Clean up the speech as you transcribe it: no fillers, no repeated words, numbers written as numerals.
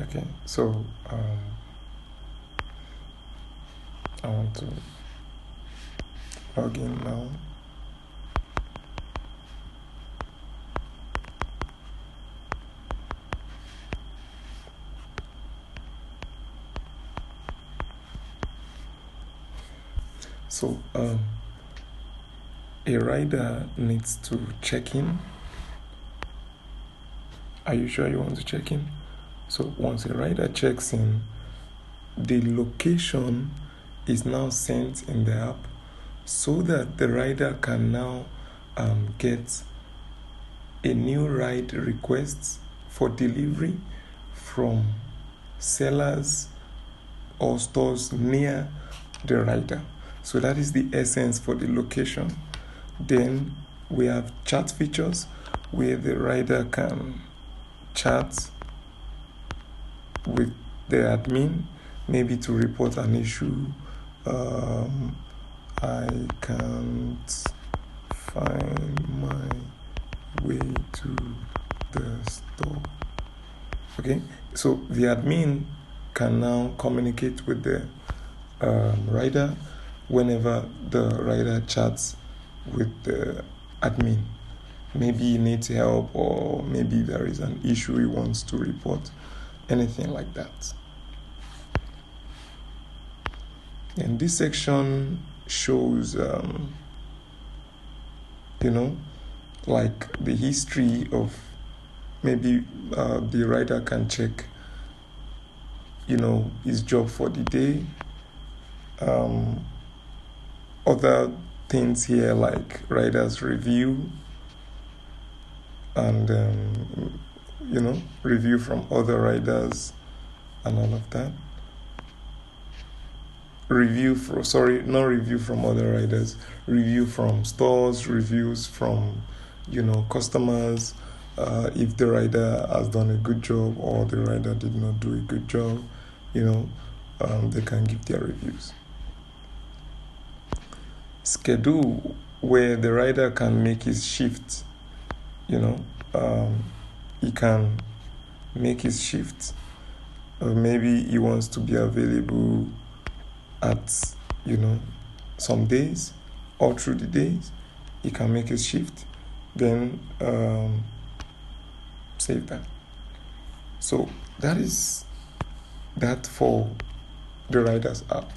Okay, so I want to log in now. So a rider needs to check in. Are you sure you want to check in? So once a rider checks in, the location is now sent in the app so that the rider can now get a new ride request for delivery from sellers or stores near the rider. So that is the essence for the location. Then we have chat features where the rider can chat with the admin, maybe to report an issue. I can't find my way to the store. Okay, so the admin can now communicate with the rider whenever the rider chats with the admin. Maybe he needs help, or maybe there is an issue he wants to report, anything like that. And this section shows, like the history of maybe the rider can check, his job for the day. Other things here like riders review and review from other riders and all of that. Not review from other riders, review from stores, reviews from customers, if the rider has done a good job or the rider did not do a good job, they can give their reviews. Schedule, where the rider can make his shift. He can make his shift. Maybe he wants to be available at some days, all through the days. He can make his shift, then save that. So that is that for the Riders app.